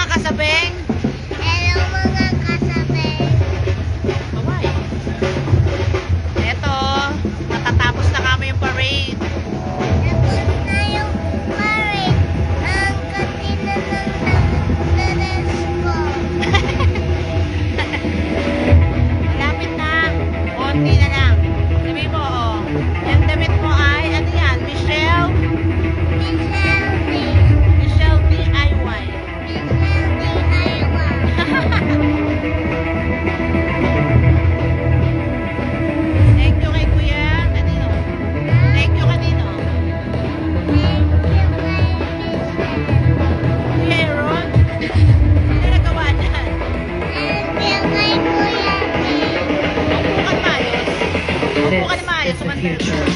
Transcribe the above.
kasabeng. Hello mga kasabeng. Kaway. Eto, matatapos na kami yung parade. Tapos na yung parade. Ang kanina ng dadas ko. Malapit na. Konti na lang. Sabi mo, oh. Yung damit mo ay, ano yan? Michelle? Michelle D. Michelle DIY. Michelle DIY. Thank you kay Kuya. Kanino? Thank you kanino? Thank you kay Michelle. Kuya Aaron? Sino nagawa niyan? Thank you kay Kuya D. Upo ka na maayos. Upo ka na maayos. This is the future.